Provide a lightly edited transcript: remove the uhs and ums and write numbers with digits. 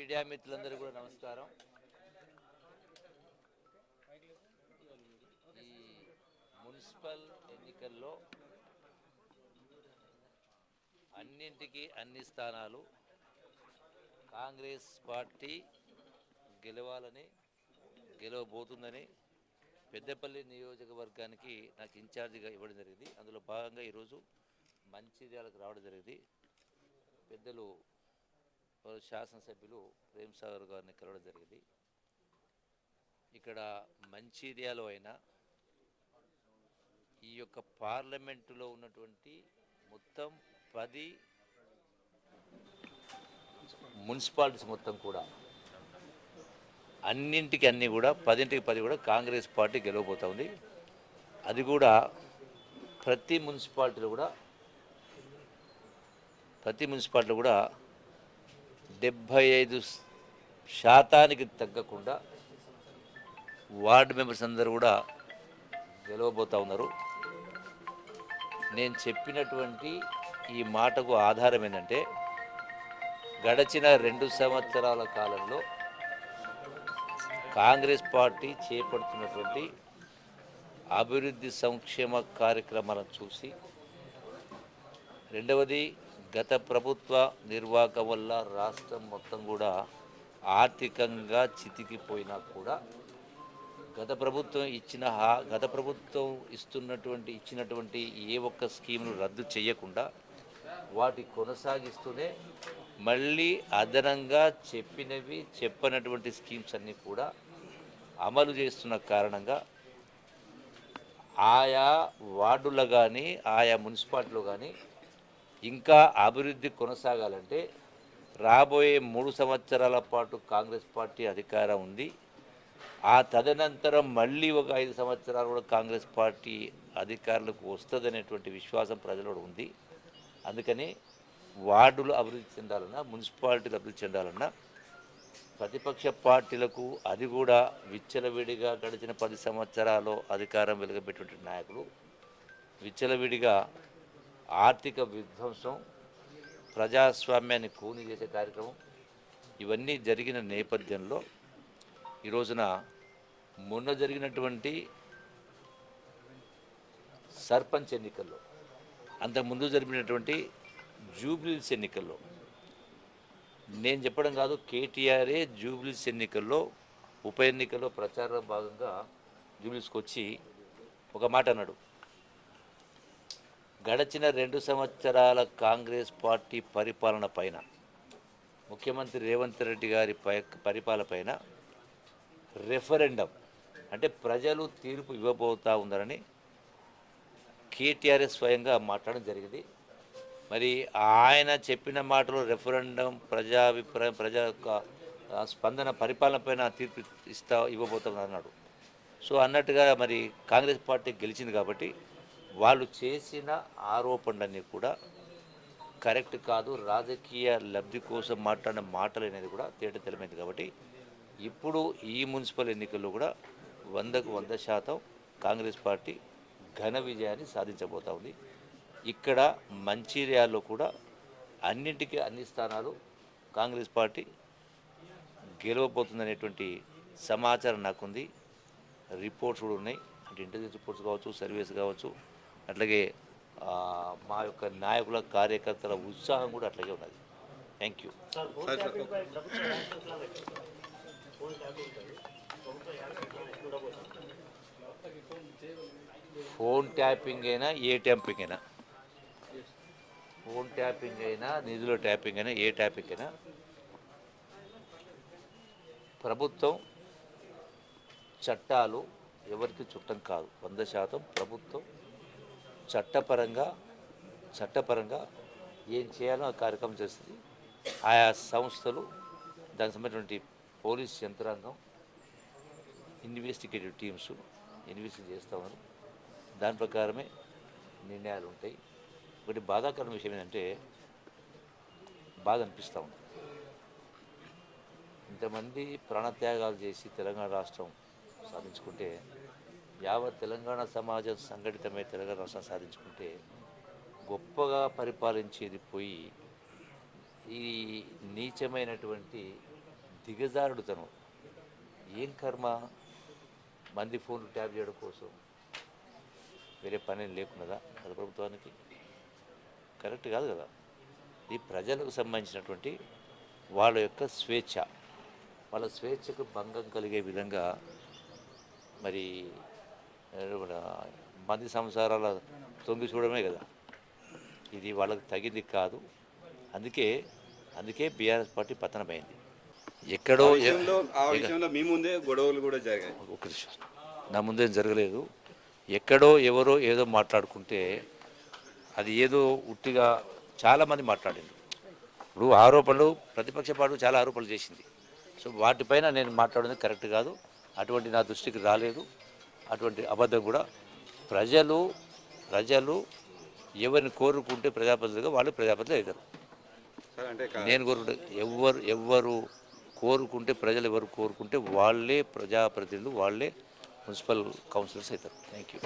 Media మిత్రులందరూ కూడా నమస్కారం. ఈ మున్సిపల్ ఎన్నికల్లో అన్నింటికి అన్ని స్థానాలు కాంగ్రెస్ పార్టీ గెలవాలని, గెలవబోతుందని పెద్దపల్లి నియోజకవర్గానికి నాకు ఇన్ఛార్జిగా ఇవ్వడం జరిగింది. అందులో భాగంగా ఈరోజు మంచిర్యాలకు రావడం జరిగింది. పెద్దలు శాసనసభ్యులు ప్రేమ్ సాగర్ గారిని కలవడం జరిగింది. ఇక్కడ మంచిర్యాలో అయినా ఈ యొక్క పార్లమెంటులో ఉన్నటువంటి మొత్తం 10 మున్సిపాలిటీస్ మొత్తం కూడా అన్నింటికి అన్నీ కూడా 10కి 10 కూడా కాంగ్రెస్ పార్టీ గెలవబోతూ ఉంది. అది కూడా ప్రతి మున్సిపాలిటీలో కూడా 75% తగ్గకుండా వార్డు మెంబర్స్ అందరూ కూడా గెలవబోతూ ఉన్నారు. నేను చెప్పినటువంటి ఈ మాటకు ఆధారం ఏంటంటే గడచిన 2 సంవత్సరాల కాలంలో కాంగ్రెస్ పార్టీ చేపడుతున్నటువంటి అభివృద్ధి సంక్షేమ కార్యక్రమాలను చూసి, రెండవది గత ప్రభుత్వ నిర్వాహకం వల్ల రాష్ట్రం మొత్తం కూడా ఆర్థికంగా చితికిపోయినా కూడా గత ప్రభుత్వం ఇచ్చినటువంటి ఏ ఒక్క స్కీమ్ను రద్దు చేయకుండా వాటి కొనసాగిస్తూనే మళ్ళీ అదనంగా చెప్పనటువంటి స్కీమ్స్ అన్నీ కూడా అమలు చేస్తున్న కారణంగా ఆయా వార్డుల్లో కానీ ఆయా మున్సిపాలిటీలో కానీ ఇంకా అభివృద్ధి కొనసాగాలంటే రాబోయే 3 సంవత్సరాల పాటు కాంగ్రెస్ పార్టీ అధికారం ఉంది. ఆ తదనంతరం మళ్ళీ ఒక 5 సంవత్సరాలు కూడా కాంగ్రెస్ పార్టీ అధికారులకు వస్తుందనేటువంటి విశ్వాసం ప్రజలలో ఉంది. అందుకని వార్డులు అభివృద్ధి చెందాలన్నా, మున్సిపాలిటీలు అభివృద్ధి చెందాలన్నా ప్రతిపక్ష పార్టీలకు, అది కూడా విచ్చలవిడిగా గడిచిన 10 సంవత్సరాలు అధికారం వెలుగబెట్టిన నాయకులు విచ్చలవిడిగా ఆర్థిక విధ్వంసం, ప్రజాస్వామ్యాన్ని కూని చేసే కార్యక్రమం ఇవన్నీ జరిగిన నేపథ్యంలో ఈ రోజున మొన్న జరిగినటువంటి సర్పంచ్ ఎన్నికల్లో, అంతకుముందు జరిగినటువంటి జూబ్లీస్ ఎన్నికల్లో నేను చెప్పడం కాదు, కేటీఆరే జూబ్లీస్ ఎన్నికల్లో ఉప ఎన్నికల్లో ప్రచార భాగంగా జూబ్లీస్కి వచ్చి ఒక మాట అన్నాడు. గడచిన 2 సంవత్సరాల కాంగ్రెస్ పార్టీ పరిపాలన పైన, ముఖ్యమంత్రి రేవంత్ రెడ్డి గారి పరిపాలన పైన రెఫరెండం అంటే ప్రజలు తీర్పు ఇవ్వబోతూ ఉన్నారని కేటీఆర్ స్వయంగా మాట్లాడడం జరిగింది. మరి ఆయన చెప్పిన మాటలు రెఫరెండం, ప్రజాభిప్రాయం, ప్రజా యొక్క స్పందన పరిపాలన పైన తీర్పు ఇవ్వబోతున్నారు. సో అన్నట్టుగా మరి కాంగ్రెస్ పార్టీ గెలిచింది కాబట్టి వాళ్ళు చేసిన ఆరోపణలన్నీ కూడా కరెక్ట్ కాదు, రాజకీయ లబ్ధి కోసం మాట్లాడిన మాటలు అనేది కూడా తేటతెల్లమైంది. కాబట్టి ఇప్పుడు ఈ మున్సిపల్ ఎన్నికల్లో కూడా 100కు 100% కాంగ్రెస్ పార్టీ ఘన విజయాన్ని సాధించబోతూ ఉంది. ఇక్కడ మంచిర్యాలలో కూడా అన్నింటికీ అన్ని స్థానాలు కాంగ్రెస్ పార్టీ గెలవబోతుందనేటువంటి సమాచారం నాకుంది. రిపోర్ట్స్ కూడా ఉన్నాయి, అంటే ఇంటెలిజెన్స్ రిపోర్ట్స్ కావచ్చు, సర్వేస్ కావచ్చు, అట్లాగే మా యొక్క నాయకుల కార్యకర్తల ఉత్సాహం కూడా అట్లాగే ఉన్నది. Thank you. ఫోన్ ట్యాపింగ్ అయినా, ఏ ట్యాపింగ్ అయినా, ఫోన్ ట్యాపింగ్ అయినా, నిధుల ట్యాపింగ్ అయినా, ఏ ట్యాపింగ్ అయినా ప్రభుత్వం చట్టాలు ఎవరికి చుట్టం కాదు. 100% ప్రభుత్వం చట్టపరంగా ఏం చేయాలో ఆ కార్యక్రమం చేస్తుంది. ఆయా సంస్థలు, దానికి సంబంధించినటువంటి పోలీస్ యంత్రాంగం, ఇన్వెస్టిగేటివ్ టీమ్స్ ఇన్వెస్టిగేట్ చేస్తూ ఉన్నారు. దాని ప్రకారమే నిర్ణయాలు ఉంటాయి. ఒకటి బాధాకరమైన విషయం ఏంటంటే, బాధ అనిపిస్తూ ఉంది, ఇంతమంది ప్రాణత్యాగాలు చేసి తెలంగాణ రాష్ట్రం సాధించుకుంటే, యావత్ తెలంగాణ సమాజం సంఘటితమై తెలంగాణ రాష్ట్రం సాధించుకుంటే గొప్పగా పరిపాలించేది పోయి ఈ నీచమైనటువంటి దిగజారుడు తను. ఏం కర్మ, మంది ఫోన్లు ట్యాప్ చేయడం కోసం వేరే పని లేకున్నదా గత ప్రభుత్వానికి? కరెక్ట్ కాదు కదా. ఇది ప్రజలకు సంబంధించినటువంటి వాళ్ళ యొక్క స్వేచ్ఛ, వాళ్ళ స్వేచ్ఛకు భంగం కలిగే విధంగా మరి మన మంది సంసారాల తొంగి చూడడమే కదా, ఇది వాళ్ళకి తగింది కాదు. అందుకే అందుకే బీఆర్ఎస్ పార్టీ పతనమైంది. ఎక్కడో ఆ విషయంలో మీ ముందే గొడవలు కూడా జరిగాయి. ఒక నిమిషం, నా ముందేం జరగలేదు. ఎక్కడో ఎవరో ఏదో మాట్లాడుకుంటే అది ఏదో ఉట్టిగా చాలామంది మాట్లాడింది. ఇప్పుడు ఆరోపణలు, ప్రతిపక్ష పార్టీ చాలా ఆరోపణలు చేసింది. సో వాటిపైన నేను మాట్లాడేది కరెక్ట్ కాదు. అటువంటి నా దృష్టికి రాలేదు. అటువంటి అబద్ధం కూడా. ప్రజలు ఎవరిని కోరుకుంటే ప్రజాప్రతినిధిగా వాళ్ళు ప్రజాప్రతినిధులు అవుతారు. అంటే నేను కోరుకుంటే ఎవరు కోరుకుంటే, ప్రజలు ఎవరు కోరుకుంటే వాళ్ళే ప్రజాప్రతినిధులు, వాళ్ళే మున్సిపల్ కౌన్సిలర్స్ అవుతారు. Thank you.